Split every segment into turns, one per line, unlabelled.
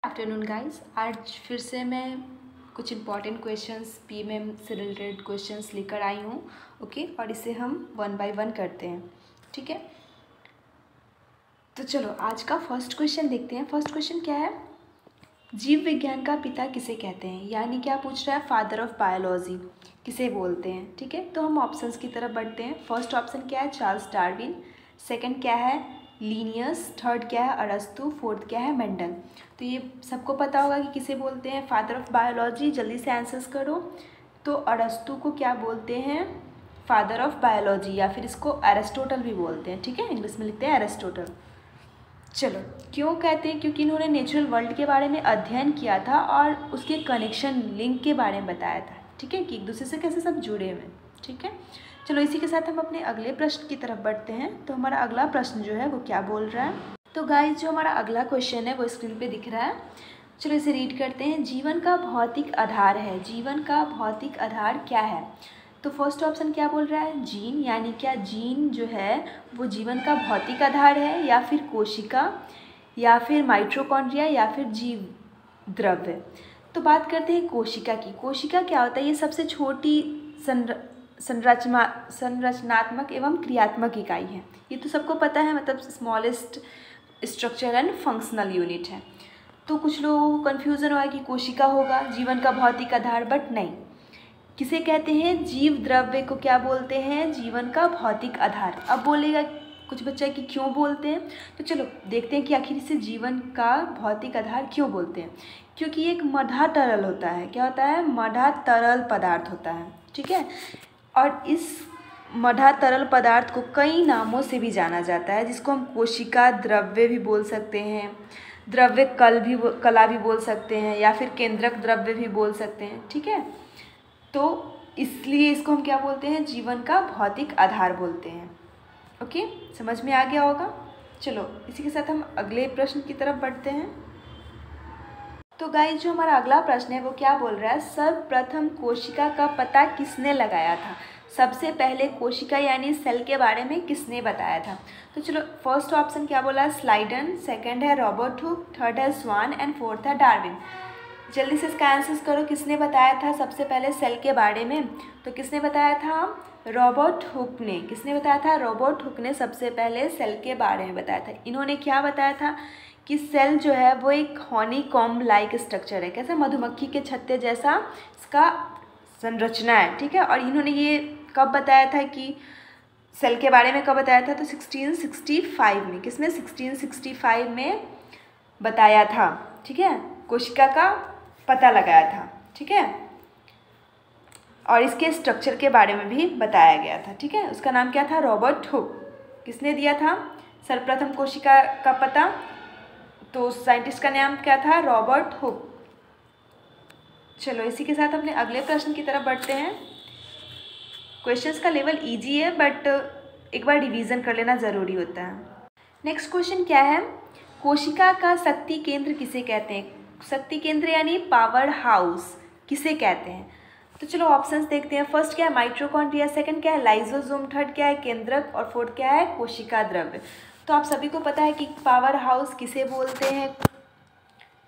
Afternoon guys, आज फिर से मैं कुछ इम्पॉर्टेंट क्वेश्चंस पीएमएम से रिलेटेड क्वेश्चंस लेकर आई हूँ। ओके, और इसे हम 1 बाय 1 करते हैं। ठीक है, तो चलो आज का फर्स्ट क्वेश्चन देखते हैं। फर्स्ट क्वेश्चन क्या है? जीव विज्ञान का पिता किसे कहते हैं? यानी क्या पूछ रहा है? फादर ऑफ बायोलॉजी किसे बोलते हैं? ठीक है, तो हम ऑप्शंस की तरफ बढ़ते हैं। फर्स्ट ऑप्शन क्या है? Charles Darwin. सेकंड क्या है? लीनियस। थर्ड क्या है? अरस्तु। फोर्थ क्या है? मेंडल। तो ये सबको पता होगा कि किसे बोलते हैं फादर ऑफ बायोलॉजी। जल्दी से आंसर्स करो। तो अरस्तु को क्या बोलते हैं? फादर ऑफ बायोलॉजी, या फिर इसको एरिस्टोटल भी बोलते हैं। ठीक है, इंग्लिश में लिखते हैं एरिस्टोटल। चलो, क्यों कहते हैं? क्योंकि इन्होंने नेचुरल वर्ल्ड के बारे में अध्ययन किया था और उसके कनेक्शन लिंक के बारे में बताया था। ठीक है, कि एक दूसरे से कैसे सब जुड़े हुए हैं। ठीक है, चलो इसी के साथ हम अपने अगले प्रश्न की तरफ बढ़ते हैं। तो हमारा अगला प्रश्न जो है वो क्या बोल रहा है? तो गाइस, जो हमारा अगला क्वेश्चन है वो स्क्रीन पे दिख रहा है। चलो इसे रीड करते हैं। जीवन का भौतिक आधार है। जीवन का भौतिक आधार क्या है? तो फर्स्ट ऑप्शन क्या बोल रहा है? जीन। यानी क्या जीन जो है वो जीवन का भौतिक आधार है, या फिर कोशिका, या फिर माइटोकॉन्ड्रिया, या फिर जीव द्रव्य। तो बात करते हैं कोशिका की। कोशिका क्या होता है? ये सबसे छोटी संरचनात्मक एवं क्रियात्मक इकाई है। ये तो सबको पता है, मतलब smallest structure and functional unit है। तो कुछ लोगों को कन्फ्यूज़न हुआ कि कोशिका होगा जीवन का भौतिक आधार, बट नहीं। किसे कहते हैं? जीव द्रव्य को क्या बोलते हैं? जीवन का भौतिक आधार। अब बोलेगा कुछ बच्चा कि क्यों बोलते हैं, तो चलो देखते हैं कि आखिर इसे जीवन का भौतिक आधार क्यों बोलते हैं। क्योंकि एक मधा तरल होता है। क्या होता है? मधा तरल पदार्थ होता है। ठीक है, और इस मधा तरल पदार्थ को कई नामों से भी जाना जाता है, जिसको हम कोशिका द्रव्य भी बोल सकते हैं, द्रव्य कला भी बोल सकते हैं, या फिर केंद्रक द्रव्य भी बोल सकते हैं। ठीक है, तो इसलिए इसको हम क्या बोलते हैं? जीवन का भौतिक आधार बोलते हैं। ओके, समझ में आ गया होगा। चलो इसी के साथ हम अगले प्रश्न की तरफ बढ़ते हैं। तो गाइस, जो हमारा अगला प्रश्न है वो क्या बोल रहा है? सर्वप्रथम कोशिका का पता किसने लगाया था? सबसे पहले कोशिका यानी सेल के बारे में किसने बताया था? तो चलो, फर्स्ट ऑप्शन क्या बोला है? स्लाइडन। सेकंड है रॉबर्ट हुक। थर्ड है स्वान एंड फोर्थ है डार्विन। जल्दी से इसका आंसर करो। किसने बताया था सबसे पहले सेल के बारे में? तो किसने बताया था? रॉबर्ट हुक ने। किसने बताया था? रॉबर्ट हुक ने सबसे पहले सेल के बारे में बताया था। इन्होंने क्या बताया था? कि सेल जो है वो एक हॉनीकॉम्ब लाइक स्ट्रक्चर है। कैसा? मधुमक्खी के छत्ते जैसा इसका संरचना है। ठीक है, और इन्होंने ये कब बताया था कि सेल के बारे में कब बताया था? तो 1665 में। किसमें? 1665 में बताया था। ठीक है, कोशिका का पता लगाया था। ठीक है, और इसके स्ट्रक्चर के बारे में भी बताया गया था। ठीक है, उसका नाम क्या था? Robert Hooke. किसने दिया था सर्वप्रथम कोशिका का पता? तो साइंटिस्ट का नाम क्या था? Robert Hooke. चलो इसी के साथ अपने अगले प्रश्न की तरफ बढ़ते हैं। क्वेश्चंस का लेवल इजी है, बट एक बार रिवीजन कर लेना ज़रूरी होता है। नेक्स्ट क्वेश्चन क्या है? कोशिका का शक्ति केंद्र किसे कहते हैं? शक्ति केंद्र यानी पावर हाउस किसे कहते हैं? तो चलो ऑप्शंस देखते हैं। फर्स्ट क्या है? माइटोकॉन्ड्रिया। सेकंड क्या है? लाइसोसोम। थर्ड क्या है? केंद्रक। और फोर्थ क्या है? कोशिका द्रव्य। तो आप सभी को पता है कि पावर हाउस किसे बोलते हैं?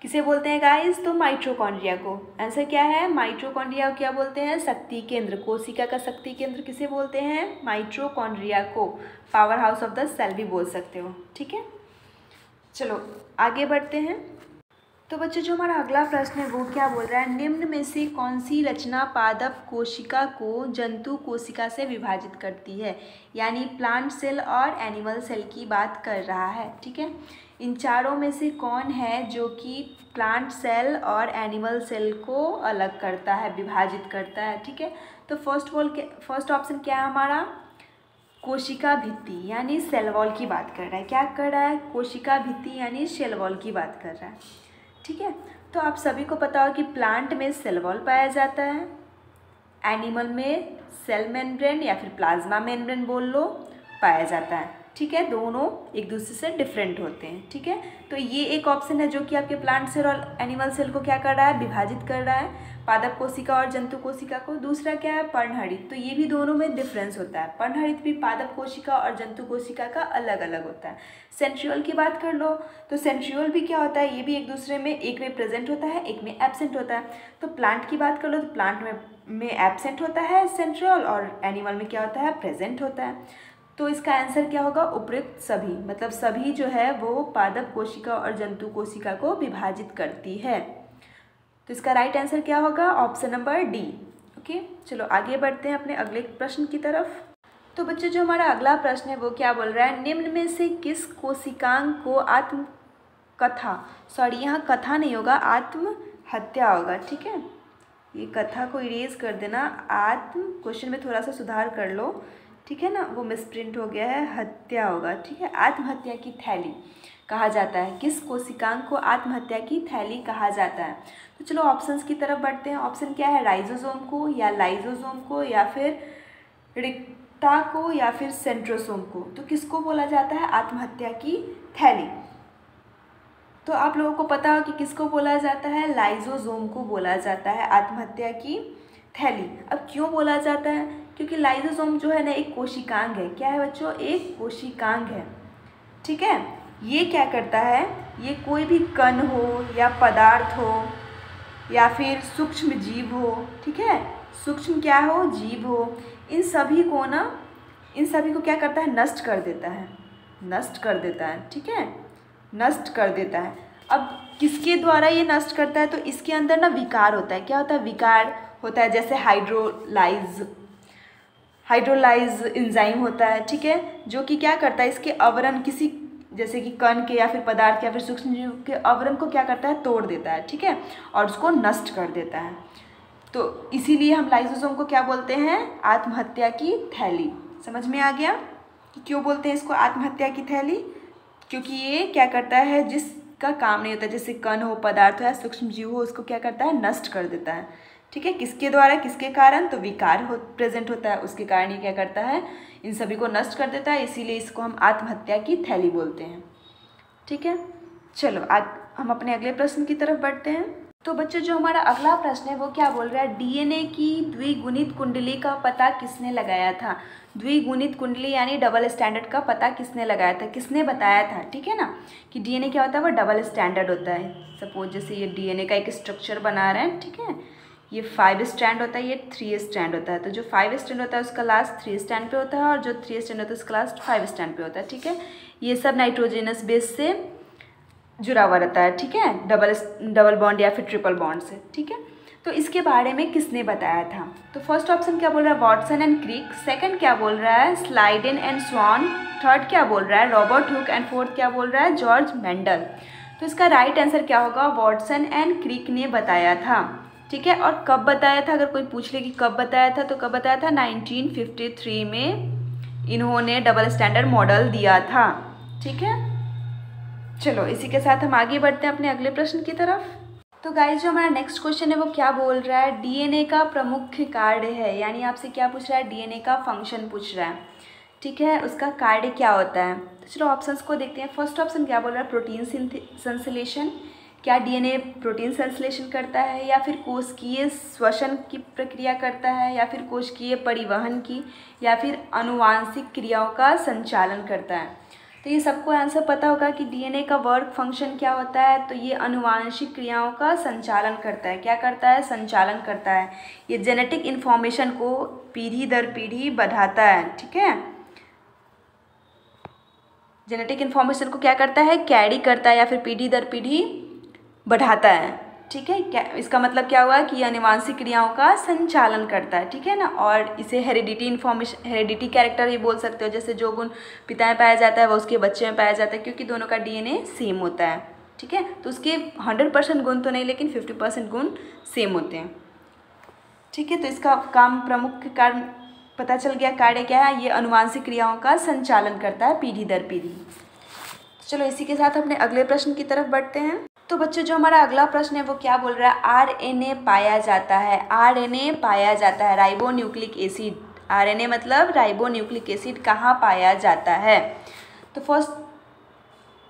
किसे बोलते हैं गाइस? तो माइटोकॉन्ड्रिया को। आंसर क्या है? माइटोकॉन्ड्रिया को क्या बोलते हैं? शक्ति केंद्र। कोशिका का शक्ति केंद्र किसे बोलते हैं? माइटोकॉन्ड्रिया को। Powerhouse of the cell भी बोल सकते हो। ठीक है, चलो आगे बढ़ते हैं। तो बच्चों, जो हमारा अगला प्रश्न है वो क्या बोल रहा है? निम्न में से कौन सी रचना पादप कोशिका को जंतु कोशिका से विभाजित करती है? यानी प्लांट सेल और एनिमल सेल की बात कर रहा है। ठीक है, इन चारों में से कौन है जो कि प्लांट सेल और एनिमल सेल को अलग करता है, विभाजित करता है? ठीक है, तो फर्स्ट ऑप्शन क्या है हमारा? कोशिका भित्ति यानी सेल वॉल की बात कर रहा है। क्या कर रहा है? कोशिका भित्ति यानी सेल वॉल की बात कर रहा है। ठीक है, तो आप सभी को पता हो कि प्लांट में सेल वॉल पाया जाता है, एनिमल में सेल मेम्ब्रेन या फिर प्लाज्मा मेम्ब्रेन बोल लो पाया जाता है। ठीक है, दोनों एक दूसरे से डिफरेंट होते हैं। ठीक है, तो ये एक ऑप्शन है जो कि आपके प्लांट सेल और एनिमल सेल को क्या कर रहा है, विभाजित कर रहा है, पादप कोशिका और जंतु कोशिका को। दूसरा क्या है, पर्णहरित। तो ये भी दोनों में डिफरेंस होता है, पर्णहरित भी पादप कोशिका और जंतु कोशिका का अलग अलग होता है। सेंट्रियोल की बात कर लो तो सेंट्रियोल भी क्या होता है, ये भी एक दूसरे में, एक में प्रेजेंट होता है, एक में एब्सेंट होता है। तो प्लांट की बात कर लो तो प्लांट में एब्सेंट होता है सेंट्रियोल, और एनिमल में क्या होता है, प्रेजेंट होता है। तो इसका आंसर क्या होगा, उपयुक्त सभी, मतलब सभी जो है वो पादप कोशिका और जंतु कोशिका को विभाजित करती है। तो इसका राइट आंसर क्या होगा, ऑप्शन नंबर डी। ओके, चलो आगे बढ़ते हैं अपने अगले प्रश्न की तरफ। तो बच्चों जो हमारा अगला प्रश्न है वो क्या बोल रहा है, निम्न में से किस कोशिकांग को यहाँ कथा नहीं होगा, आत्महत्या होगा। ठीक है, ये कथा को इरेज कर देना, क्वेश्चन में थोड़ा सा सुधार कर लो। ठीक है ना, वो मिसप्रिंट हो गया है, हत्या होगा। ठीक है, आत्महत्या की थैली कहा जाता है, किस कोशिकांग को आत्महत्या की थैली कहा जाता है। तो चलो ऑप्शंस की तरफ बढ़ते हैं। ऑप्शन क्या है, राइजोसोम को या लाइजोसोम को या फिर रिक्ता को या फिर सेंट्रोसोम को। तो किसको बोला जाता है आत्महत्या की थैली, तो आप लोगों को पता हो कि किसको बोला जाता है, लाइजोसोम को बोला जाता है आत्महत्या की थैली। अब क्यों बोला जाता है, क्योंकि लाइजोसोम जो है ना एक कोशिकांग है। क्या है बच्चों, एक कोशिकांग है। ठीक है, ये क्या करता है, ये कोई भी कण हो या पदार्थ हो या फिर सूक्ष्म जीव हो, ठीक है, सूक्ष्म क्या हो, जीव हो, इन सभी को क्या करता है, नष्ट कर देता है, नष्ट कर देता है। ठीक है, नष्ट कर देता है। अब किसके द्वारा ये नष्ट करता है, तो इसके अंदर ना विकार होता है। क्या होता है, विकार होता है, जैसे हाइड्रोलाइज एंजाइम होता है। ठीक है, जो कि क्या करता है, इसके आवरण किसी जैसे कि कण के या फिर पदार्थ या फिर सूक्ष्म जीव के आवरण को क्या करता है, तोड़ देता है। ठीक है, और उसको नष्ट कर देता है। तो इसीलिए हम लाइसोसोम को क्या बोलते हैं, आत्महत्या की थैली। समझ में आ गया कि क्यों बोलते हैं इसको आत्महत्या की थैली, क्योंकि ये क्या करता है, जिसका काम नहीं होता, जैसे कण हो, पदार्थ हो या सूक्ष्म जीव हो, उसको क्या करता है, नष्ट कर देता है। ठीक है, किसके द्वारा, किसके कारण, तो विकार प्रेजेंट होता है, उसके कारण ये क्या करता है, इन सभी को नष्ट कर देता है, इसीलिए इसको हम आत्महत्या की थैली बोलते हैं। ठीक है, चलो आज हम अपने अगले प्रश्न की तरफ बढ़ते हैं। तो बच्चों जो हमारा अगला प्रश्न है वो क्या बोल रहा है, डीएनए की द्विगुणित कुंडली का पता किसने लगाया था। द्विगुणित कुंडली यानी डबल स्टैंडर्ड का पता किसने लगाया था, किसने बताया था। ठीक है ना, कि डीएनए क्या होता है, वो डबल स्टैंडर्ड होता है। सपोज जैसे ये डीएनए का एक स्ट्रक्चर बना रहे हैं, ठीक है, ये 5 स्टैंड होता है, ये 3 स्टैंड होता है। तो जो 5 स्टैंड होता है उसका लास्ट 3 स्टैंड पे होता है, और जो 3 स्टैंड होता है उसका लास्ट 5 स्टैंड पे होता है। ठीक है, ये सब नाइट्रोजनस बेस से जुड़ा हुआ रहता है। ठीक है, डबल बॉन्ड या फिर ट्रिपल बॉन्ड से। ठीक है, तो इसके बारे में किसने बताया था, तो फर्स्ट ऑप्शन क्या बोल रहा है, वॉटसन एंड क्रिक। सेकंड क्या बोल रहा है, स्लाइडेन एंड स्वान। थर्ड क्या बोल रहा है, रॉबर्ट हुक। एंड फोर्थ क्या बोल रहा है, जॉर्ज मेंडल। तो इसका राइट आंसर क्या होगा, वॉटसन एंड क्रिक ने बताया था। ठीक है, और कब बताया था, अगर कोई पूछ ले कि कब बताया था, तो कब बताया था, 1953 में इन्होंने डबल स्टैंडर्ड मॉडल दिया था। ठीक है, चलो इसी के साथ हम आगे बढ़ते हैं अपने अगले प्रश्न की तरफ। तो गाइस जो हमारा नेक्स्ट क्वेश्चन है वो क्या बोल रहा है, डीएनए का प्रमुख कार्य है, यानी आपसे क्या पूछ रहा है, डीएनए का फंक्शन पूछ रहा है। ठीक है, उसका कार्य क्या होता है। तो चलो ऑप्शंस को देखते हैं। फर्स्ट ऑप्शन क्या बोल रहा है, प्रोटीन संश्लेषण। क्या डीएनए प्रोटीन संश्लेषण करता है, या फिर कोशिकीय श्वसन की प्रक्रिया करता है, या फिर कोशिकीय परिवहन की, या फिर आनुवांशिक क्रियाओं का संचालन करता है। तो ये सबको आंसर पता होगा कि डीएनए का वर्क फंक्शन क्या होता है, तो ये आनुवांशिक क्रियाओं का संचालन करता है। क्या करता है, संचालन करता है। ये जेनेटिक इन्फॉर्मेशन को पीढ़ी दर पीढ़ी बढ़ाता है। ठीक है, जेनेटिक इन्फॉर्मेशन को क्या करता है, कैरी करता है, या फिर पीढ़ी दर पीढ़ी बढ़ाता है। ठीक है, क्या इसका मतलब क्या हुआ कि आनुवांशिक क्रियाओं का संचालन करता है। ठीक है ना, और इसे हेरिडिटी कैरेक्टर ही बोल सकते हो, जैसे जो गुण पिता में पाया जाता है वो उसके बच्चे में पाया जाता है, क्योंकि दोनों का डीएनए सेम होता है। ठीक है, तो उसके 100% गुण तो नहीं, लेकिन 50% गुण सेम होते हैं। ठीक है, तो इसका काम प्रमुख कारण पता चल गया, कार्य क्या है, ये आनुवांशिक क्रियाओं का संचालन करता है पीढ़ी दर पीढ़ी। चलो इसी के साथ अपने अगले प्रश्न की तरफ बढ़ते हैं। तो बच्चों जो हमारा अगला प्रश्न है वो क्या बोल रहा है, आरएनए पाया जाता है। आरएनए पाया जाता है, राइबोन्यूक्लिक एसिड। आरएनए मतलब राइबोन्यूक्लिक एसिड कहाँ पाया जाता है। तो फर्स्ट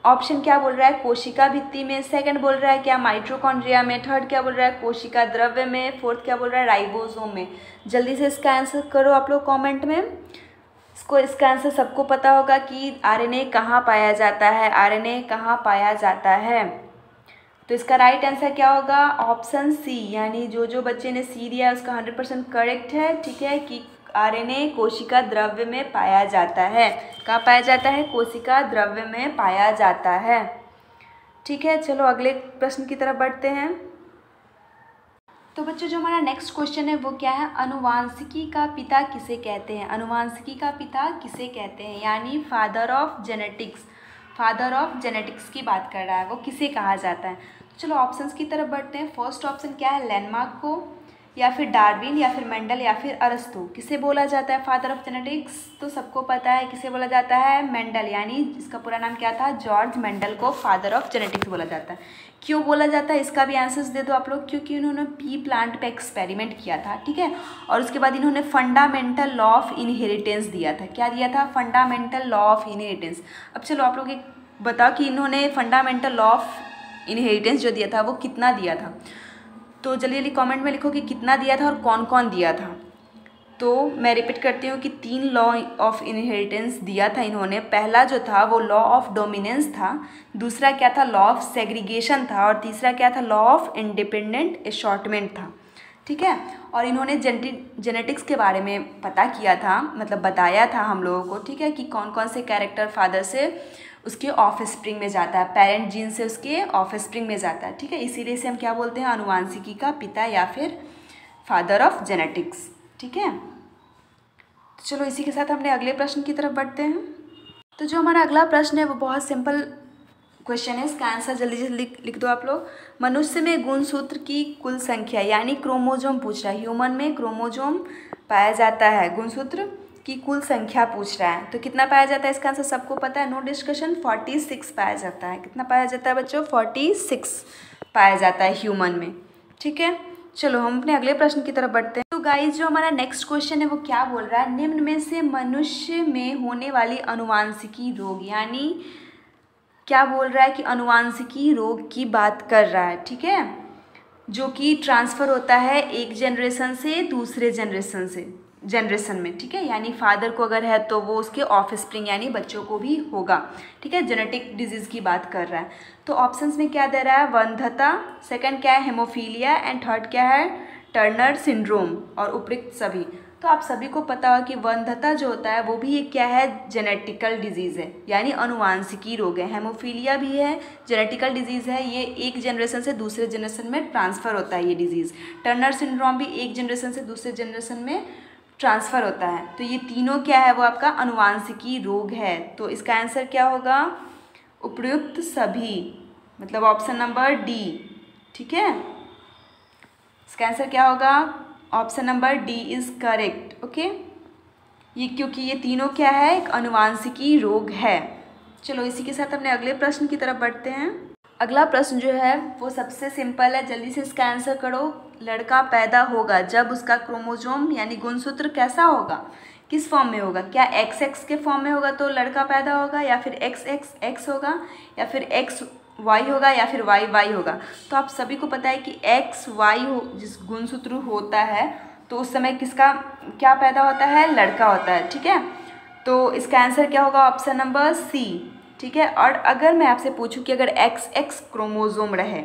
ऑप्शन क्या बोल रहा है, कोशिका भित्ति में, सेकंड बोल रहा है क्या माइटोकॉन्ड्रिया में, थर्ड क्या बोल रहा है कोशिका द्रव्य में, फोर्थ क्या बोल रहा है राइबोसोम में। जल्दी से इसका आंसर करो आप लोग कमेंट में। इसका आंसर सबको पता होगा कि आरएनए कहाँ पाया जाता है, आरएनए कहाँ पाया जाता है। तो इसका राइट आंसर क्या होगा, ऑप्शन सी, यानी जो बच्चे ने सी दिया है उसका 100% करेक्ट है। ठीक है कि आरएनए कोशिका द्रव्य में पाया जाता है। कहाँ पाया जाता है, कोशिका द्रव्य में पाया जाता है। ठीक है, चलो अगले प्रश्न की तरफ बढ़ते हैं। तो बच्चों जो हमारा नेक्स्ट क्वेश्चन है वो क्या है, अनुवांशिकी का पिता किसे कहते हैं, अनुवांशिकी का पिता किसे कहते हैं, यानी father of genetics, father of genetics की बात कर रहा है, वो किसे कहा जाता है। तो चलो ऑप्शंस की तरफ बढ़ते हैं। फर्स्ट ऑप्शन क्या है, लैंडमार्क को, या फिर डार्विन, या फिर मेंडल, या फिर अरस्तु। किसे बोला जाता है फादर ऑफ जेनेटिक्स, तो सबको पता है किसे बोला जाता है, मेंडल, यानी इसका पूरा नाम क्या था, जॉर्ज मेंडल को फादर ऑफ जेनेटिक्स बोला जाता है। क्यों बोला जाता है इसका भी आंसर्स दे दो आप लोग, क्योंकि उन्होंने पी प्लांट पे एक्सपेरिमेंट किया था। ठीक है, और उसके बाद इन्होंने फंडामेंटल लॉ ऑफ इनहेरिटेंस दिया था। क्या दिया था, फंडामेंटल लॉ ऑफ इनहेरिटेंस। अब चलो आप लोग एक बताओ कि इन्होंने फंडामेंटल लॉ ऑफ इनहेरिटेंस जो दिया था वो कितना दिया था। तो जल्दी जल्दी कमेंट में लिखो कि कितना दिया था और कौन कौन दिया था। तो मैं रिपीट करती हूँ कि 3 लॉ ऑफ इनहेरिटेंस दिया था इन्होंने। पहला जो था वो लॉ ऑफ डोमिनेंस था, दूसरा क्या था, लॉ ऑफ सेग्रीगेशन था, और तीसरा क्या था, लॉ ऑफ इंडिपेंडेंट अशॉर्टमेंट था। ठीक है, और इन्होंने जेनेटिक्स के बारे में पता किया था, मतलब बताया था हम लोगों को। ठीक है, कि कौन कौन से कैरेक्टर फादर से उसके ऑफ स्प्रिंग में जाता है, पेरेंट जीन से उसके ऑफ स्प्रिंग में जाता है। ठीक है, इसीलिए से हम क्या बोलते हैं, अनुवांशिकी का पिता या फिर फादर ऑफ जेनेटिक्स। ठीक है, तो चलो इसी के साथ हमने अगले प्रश्न की तरफ बढ़ते हैं। तो जो हमारा अगला प्रश्न है वो बहुत सिंपल क्वेश्चन है, इसका आंसर जल्दी जल्दी लिख दो आप लोग। मनुष्य में गुणसूत्र की कुल संख्या, यानी क्रोमोजोम पूछ रहा है, ह्यूमन में क्रोमोजोम पाया जाता है, गुणसूत्र की कुल संख्या पूछ रहा है। तो कितना पाया जाता है, इसका आंसर सबको पता है, नो डिस्कशन, 46 पाया जाता है। कितना पाया जाता है बच्चों, 46 पाया जाता है ह्यूमन में। ठीक है, चलो हम अपने अगले प्रश्न की तरफ बढ़ते हैं। तो गाइस जो हमारा नेक्स्ट क्वेश्चन है वो क्या बोल रहा है, निम्न में से मनुष्य में होने वाली अनुवांशिकी रोग, यानी क्या बोल रहा है कि अनुवांशिकी रोग की बात कर रहा है। ठीक है, जो कि ट्रांसफ़र होता है एक जनरेशन से दूसरे जनरेशन में। ठीक है, यानी फादर को अगर है तो वो उसके ऑफ स्प्रिंग यानी बच्चों को भी होगा। ठीक है, जेनेटिक डिजीज़ की बात कर रहा है। तो ऑप्शंस में क्या दे रहा है, वंध्यता, सेकंड क्या है हेमोफीलिया, एंड थर्ड क्या है टर्नर सिंड्रोम, और उपयुक्त सभी। तो आप सभी को पता हो कि वंध्यता जो होता है वो भी एक क्या है, जेनेटिकल डिजीज़ है, यानी अनुवांशिकी रोग है। हेमोफीलिया भी है, जेनेटिकल डिजीज़ है, ये एक जनरेशन से दूसरे जनरेशन में ट्रांसफ़र होता है ये डिजीज़। टर्नर सिंड्रोम भी एक जनरेशन से दूसरे जनरेशन में ट्रांसफ़र होता है। तो ये तीनों क्या है, वो आपका अनुवांशिकी रोग है। तो इसका आंसर क्या होगा, उपयुक्त सभी, मतलब ऑप्शन नंबर डी। ठीक है, इसका आंसर क्या होगा, option number D is correct. Okay, ये क्योंकि ये तीनों क्या है, एक अनुवांशिकी रोग है। चलो इसी के साथ अपने अगले प्रश्न की तरफ बढ़ते हैं। अगला प्रश्न जो है वो सबसे सिंपल है, जल्दी से इसका आंसर करो। लड़का पैदा होगा जब उसका क्रोमोजोम यानी गुणसूत्र कैसा होगा, किस फॉर्म में होगा, क्या XX के फॉर्म में होगा तो लड़का पैदा होगा, या फिर XXX होगा, या फिर XY होगा, या फिर YY होगा। तो आप सभी को पता है कि XY जिस गुणसूत्र होता है तो उस समय किसका क्या पैदा होता है, लड़का होता है। ठीक है, तो इसका आंसर क्या होगा, ऑप्शन नंबर सी। ठीक है, और अगर मैं आपसे पूछूं कि अगर XX क्रोमोजोम रहे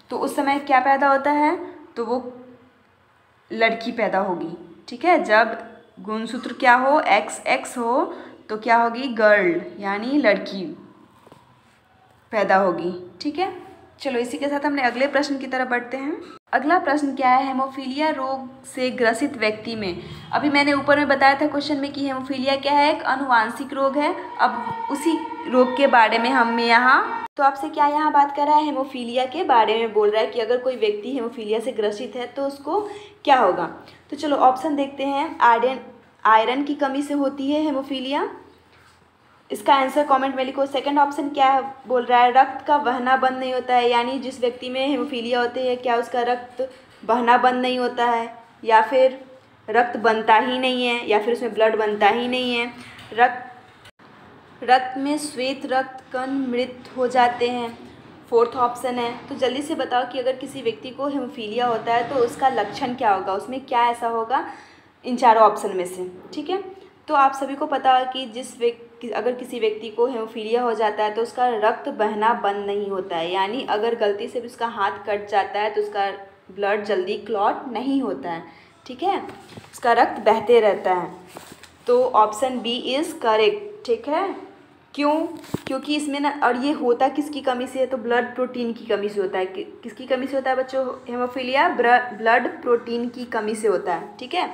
तो उस समय क्या पैदा होता है, तो वो लड़की पैदा होगी। ठीक है, जब गुणसूत्र क्या हो, XX हो, तो क्या होगी, गर्ल यानी लड़की पैदा होगी। ठीक है, चलो इसी के साथ हमने अगले प्रश्न की तरफ बढ़ते हैं। अगला प्रश्न क्या है, हेमोफीलिया रोग से ग्रसित व्यक्ति में, अभी मैंने ऊपर में बताया था क्वेश्चन में कि हेमोफीलिया क्या है, एक अनुवांशिक रोग है। अब उसी रोग के बारे में हम यहाँ, तो आपसे क्या यहाँ बात कर रहा है, हेमोफीलिया के बारे में बोल रहा है कि अगर कोई व्यक्ति हेमोफीलिया से ग्रसित है तो उसको क्या होगा। तो चलो ऑप्शन देखते हैं। आयरन की कमी से होती है हेमोफीलिया, इसका आंसर कमेंट में लिखो। सेकंड ऑप्शन क्या बोल रहा है, रक्त का बहना बंद नहीं होता है, यानी जिस व्यक्ति में हेमोफीलिया होती है क्या उसका रक्त बहना बंद नहीं होता है, या फिर रक्त बनता ही नहीं है, या फिर उसमें ब्लड बनता ही नहीं है। रक्त में श्वेत रक्त कण मृत हो जाते हैं। फोर्थ ऑप्शन है। तो जल्दी से बताओ कि अगर किसी व्यक्ति को हेमोफीलिया होता है तो उसका लक्षण क्या होगा, उसमें क्या ऐसा होगा इन चारों ऑप्शन में से। ठीक है, तो आप सभी को पता है कि अगर किसी व्यक्ति को हेमोफीलिया हो जाता है तो उसका रक्त बहना बंद नहीं होता है, यानी अगर गलती से भी उसका हाथ कट जाता है तो उसका ब्लड जल्दी क्लॉट नहीं होता है। ठीक है, उसका रक्त बहते रहता है। तो ऑप्शन बी इज़ करेक्ट। ठीक है, क्यों? क्योंकि इसमें ना, और ये होता किसकी कमी से है, तो ब्लड प्रोटीन की कमी से होता है। किसकी कमी से होता है बच्चों हेमोफीलिया? ब्लड प्रोटीन की कमी से होता है। ठीक है,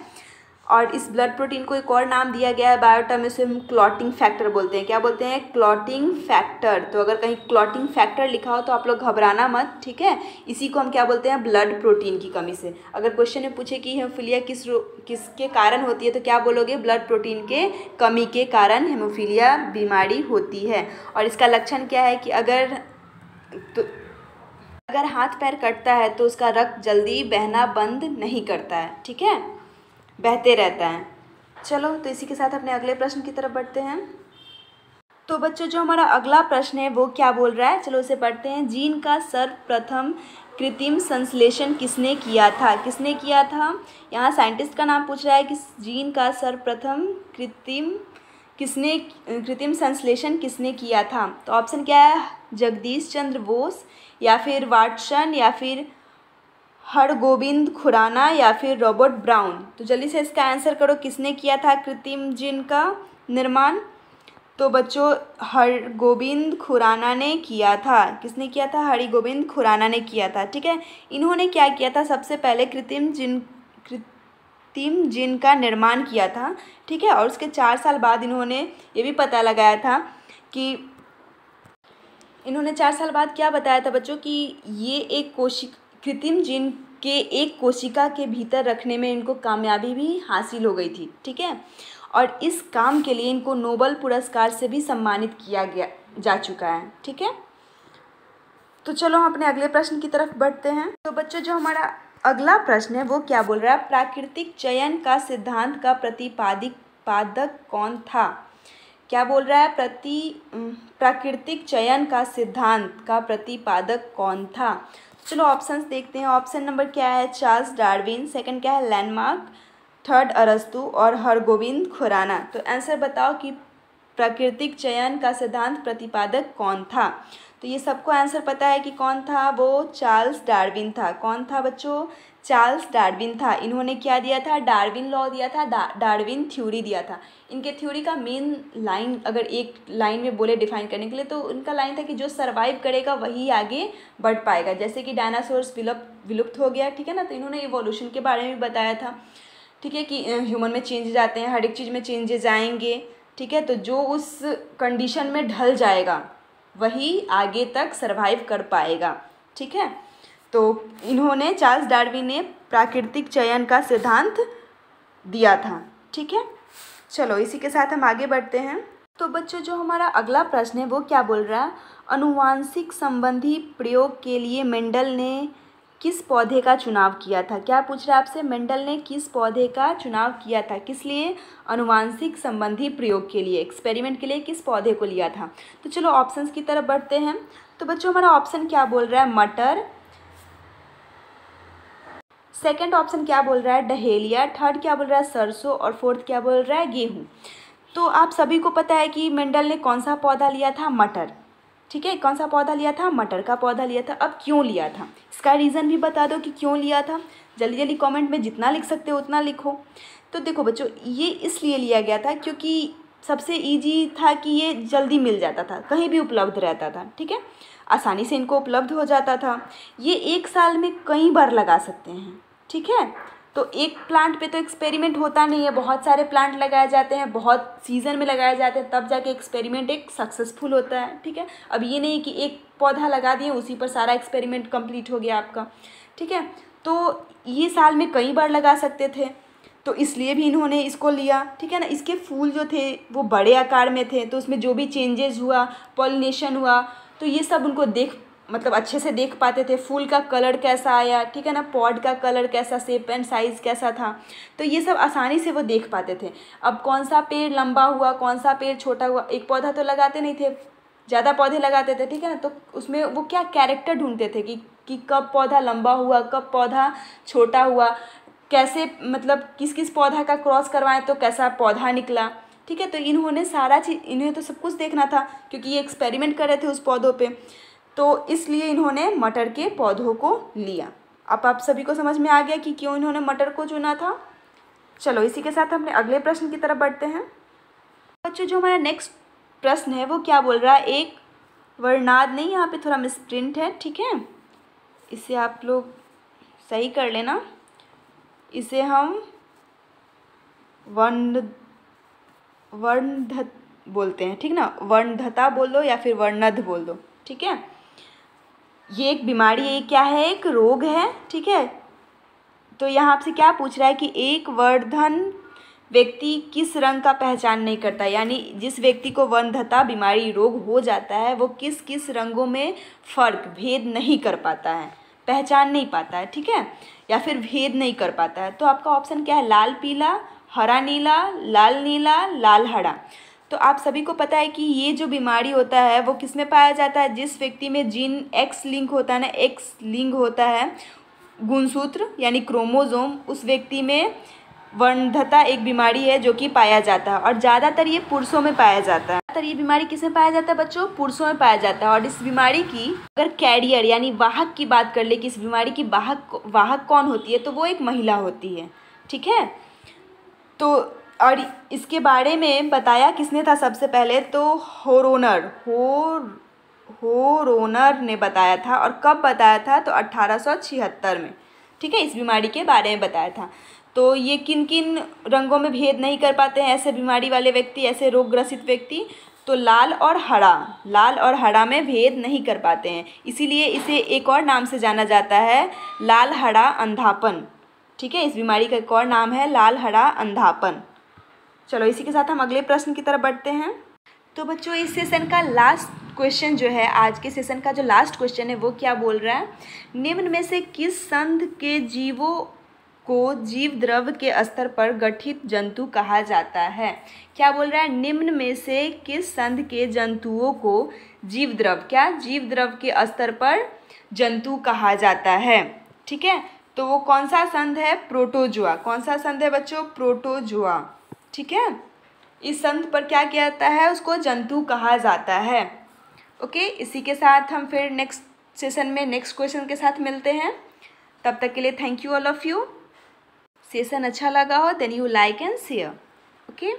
और इस ब्लड प्रोटीन को एक और नाम दिया गया है बायोटर्म में, उसे हम क्लॉटिंग फैक्टर बोलते हैं। क्या बोलते हैं? Clotting factor. तो अगर कहीं क्लॉटिंग फैक्टर लिखा हो तो आप लोग घबराना मत। ठीक है, इसी को हम क्या बोलते हैं? ब्लड प्रोटीन की कमी से। अगर क्वेश्चन में पूछे कि हेमोफीलिया किसके कारण होती है तो क्या बोलोगे? ब्लड प्रोटीन के कमी के कारण हेमोफीलिया बीमारी होती है। और इसका लक्षण क्या है कि अगर हाथ पैर कटता है तो उसका रक्त जल्दी बहना बंद नहीं करता है। ठीक है, बहते रहता है। चलो, तो इसी के साथ अपने अगले प्रश्न की तरफ बढ़ते हैं। तो बच्चों, जो हमारा अगला प्रश्न है वो क्या बोल रहा है, चलो उसे पढ़ते हैं। जीन का सर्वप्रथम कृत्रिम संश्लेषण किसने किया था? किसने किया था? यहाँ साइंटिस्ट का नाम पूछ रहा है कि जीन का सर्वप्रथम कृत्रिम संश्लेषण किसने किया था? तो ऑप्शन क्या है? जगदीश चंद्र बोस, या फिर वाटसन, या फिर हरगोविंद खुराना, या फिर रॉबर्ट ब्राउन। तो जल्दी से इसका आंसर करो, किसने किया था कृत्रिम जीन का निर्माण? तो बच्चों, हरगोविंद खुराना ने किया था। किसने किया था? हरगोविंद खुराना ने किया था। ठीक है, इन्होंने क्या किया था? सबसे पहले कृत्रिम जीन का निर्माण किया था। ठीक है, और उसके 4 साल बाद इन्होंने ये भी पता लगाया था कि इन्होंने 4 साल बाद क्या बताया था बच्चों कि ये एक कृत्रिम जीन के एक कोशिका के भीतर रखने में इनको कामयाबी भी हासिल हो गई थी। ठीक है, और इस काम के लिए इनको नोबेल पुरस्कार से भी सम्मानित किया जा चुका है। ठीक है, तो चलो हम अपने अगले प्रश्न की तरफ बढ़ते हैं। तो बच्चों, जो हमारा अगला प्रश्न है वो क्या बोल रहा है? प्राकृतिक चयन का सिद्धांत का प्रतिपादक कौन था? क्या बोल रहा है? प्राकृतिक चयन का सिद्धांत का प्रतिपादक कौन था? चलो ऑप्शंस देखते हैं। ऑप्शन नंबर क्या है? चार्ल्स डार्विन, सेकंड क्या है? लैंडमार्क, थर्ड अरस्तु, और हरगोविंद खुराना। तो आंसर बताओ कि प्राकृतिक चयन का सिद्धांत प्रतिपादक कौन था? तो ये सबको आंसर पता है कि कौन था, वो चार्ल्स डार्विन था। कौन था बच्चों? चार्ल्स डार्विन था। इन्होंने क्या दिया था? डार्विन लॉ दिया था, डार्विन थ्योरी दिया था। इनके थ्योरी का मेन लाइन अगर एक लाइन में बोले डिफाइन करने के लिए तो उनका लाइन था कि जो सर्वाइव करेगा वही आगे बढ़ पाएगा। जैसे कि डायनासोर्स विलुप्त हो गया, ठीक है ना, तो इन्होंने इवोल्यूशन के बारे में बताया था। ठीक है, कि ह्यूमन में चेंजेज आते हैं, हर एक चीज़ में चेंजेज आएंगे। ठीक है, तो जो उस कंडीशन में ढल जाएगा वही आगे तक सर्वाइव कर पाएगा। ठीक है, तो इन्होंने चार्ल्स डार्विन ने प्राकृतिक चयन का सिद्धांत दिया था। ठीक है, चलो इसी के साथ हम आगे बढ़ते हैं। तो बच्चों, जो हमारा अगला प्रश्न है वो क्या बोल रहा है? अनुवांशिक संबंधी प्रयोग के लिए मेंडल ने किस पौधे का चुनाव किया था? क्या पूछ रहा है आपसे? मेंडल ने किस पौधे का चुनाव किया था? किस लिए? अनुवांशिक संबंधी प्रयोग के लिए, एक्सपेरिमेंट के लिए किस पौधे को लिया था? तो चलो ऑप्शंस की तरफ बढ़ते हैं। तो बच्चों, हमारा ऑप्शन क्या बोल रहा है? मटर, सेकंड ऑप्शन क्या बोल रहा है? डहेलिया, थर्ड क्या बोल रहा है? सरसों, और फोर्थ क्या बोल रहा है? गेहूँ। तो आप सभी को पता है कि मेंडल ने कौन सा पौधा लिया था? मटर। ठीक है, कौन सा पौधा लिया था? मटर का पौधा लिया था। अब क्यों लिया था, इसका रीज़न भी बता दो कि क्यों लिया था। जल्दी जल्दी कमेंट में जितना लिख सकते हो उतना लिखो। तो देखो बच्चों, ये इसलिए लिया गया था क्योंकि सबसे ईजी था कि ये जल्दी मिल जाता था, कहीं भी उपलब्ध रहता था। ठीक है, आसानी से इनको उपलब्ध हो जाता था। ये 1 साल में कई बार लगा सकते हैं। ठीक है, तो एक प्लांट पे तो एक्सपेरिमेंट होता नहीं है, बहुत सारे प्लांट लगाए जाते हैं, बहुत सीज़न में लगाए जाते हैं, तब जाके एक्सपेरिमेंट एक सक्सेसफुल होता है। ठीक है, अब ये नहीं कि एक पौधा लगा दिए उसी पर सारा एक्सपेरिमेंट कंप्लीट हो गया आपका। ठीक है, तो ये साल में कई बार लगा सकते थे, तो इसलिए भी इन्होंने इसको लिया। ठीक है ना, इसके फूल जो थे वो बड़े आकार में थे, तो उसमें जो भी चेंजेस हुआ, पॉलिनेशन हुआ, तो ये सब उनको देख मतलब अच्छे से देख पाते थे, फूल का कलर कैसा आया, ठीक है ना, पॉड का कलर कैसा, शेप एंड साइज़ कैसा था, तो ये सब आसानी से वो देख पाते थे। अब कौन सा पेड़ लंबा हुआ, कौन सा पेड़ छोटा हुआ, एक पौधा तो लगाते नहीं थे, ज़्यादा पौधे लगाते थे, ठीक है ना, तो उसमें वो क्या कैरेक्टर ढूंढते थे कि कब पौधा लंबा हुआ, कब पौधा छोटा हुआ, कैसे मतलब किस किस पौधा का क्रॉस करवाएं तो कैसा पौधा निकला, ठीक है। तो इन्होंने सारा चीज़, इन्हें तो सब कुछ देखना था क्योंकि ये एक्सपेरिमेंट कर रहे थे उस पौधों पे, तो इसलिए इन्होंने मटर के पौधों को लिया। अब आप सभी को समझ में आ गया कि क्यों इन्होंने मटर को चुना था। चलो इसी के साथ अपने अगले प्रश्न की तरफ बढ़ते हैं। बच्चों जो हमारा नेक्स्ट प्रश्न है वो क्या बोल रहा है, एक वर्णाद नहीं, यहाँ पे थोड़ा मिसप्रिंट है, ठीक है, इसे आप लोग सही कर लेना। इसे हम वर्णध बोलते हैं, ठीक ना, वर्णधता बोल दो या फिर वर्णध बोल दो, ठीक है। ये एक बीमारी है, ये क्या है, एक रोग है, ठीक है। तो यहाँ आपसे क्या पूछ रहा है कि एक वर्णधन व्यक्ति किस रंग का पहचान नहीं करता, यानी जिस व्यक्ति को वर्णधता बीमारी रोग हो जाता है वो किस किस रंगों में फ़र्क भेद नहीं कर पाता है, पहचान नहीं पाता है, ठीक है, या फिर भेद नहीं कर पाता है। तो आपका ऑप्शन क्या है, लाल पीला, हरा नीला, लाल नीला, लाल हरा। तो आप सभी को पता है कि ये जो बीमारी होता है वो किस में पाया जाता है, जिस व्यक्ति में जीन एक्स लिंक होता है ना, एक्स लिंक होता है, गुणसूत्र यानी क्रोमोसोम, उस व्यक्ति में वर्णधता एक बीमारी है जो कि पाया जाता है और ज़्यादातर ये पुरुषों में पाया जाता है। ज़्यादातर ये बीमारी किस में पाया जाता है बच्चों, पुरुषों में पाया जाता है। और इस बीमारी की अगर कैरियर यानी वाहक की बात कर ले कि इस बीमारी की वाहक कौन होती है, तो वो एक महिला होती है, ठीक है। तो और इसके बारे में बताया किसने था सबसे पहले, तो होरोनर ने बताया था। और कब बताया था, तो 1876 में, ठीक है, इस बीमारी के बारे में बताया था। तो ये किन किन रंगों में भेद नहीं कर पाते हैं ऐसे बीमारी वाले व्यक्ति, ऐसे रोग ग्रसित व्यक्ति, तो लाल और हरा में भेद नहीं कर पाते हैं, इसीलिए इसे एक और नाम से जाना जाता है, लाल हरा अंधापन, ठीक है। इस बीमारी का एक और नाम है लाल हरा अंधापन। चलो इसी के साथ हम अगले प्रश्न की तरफ बढ़ते हैं। तो बच्चों इस सेशन का लास्ट क्वेश्चन जो है, आज के सेशन का जो लास्ट क्वेश्चन है वो क्या बोल रहा है, निम्न में से किस संघ के जीवों को जीव द्रव के स्तर पर गठित जंतु कहा जाता है। क्या बोल रहा है, निम्न में से किस संघ के जंतुओं को जीव द्रव के स्तर पर जंतु कहा जाता है, ठीक है। तो वो कौन सा संघ है, प्रोटोजोआ। कौन सा संघ है बच्चों, प्रोटोजोआ, ठीक है। इस संघ पर क्या किया जाता है, उसको जंतु कहा जाता है। ओके, इसी के साथ हम फिर नेक्स्ट सेशन में नेक्स्ट क्वेश्चन के साथ मिलते हैं। तब तक के लिए thank you all of you. Session अच्छा लगा हो then you like and share. Okay.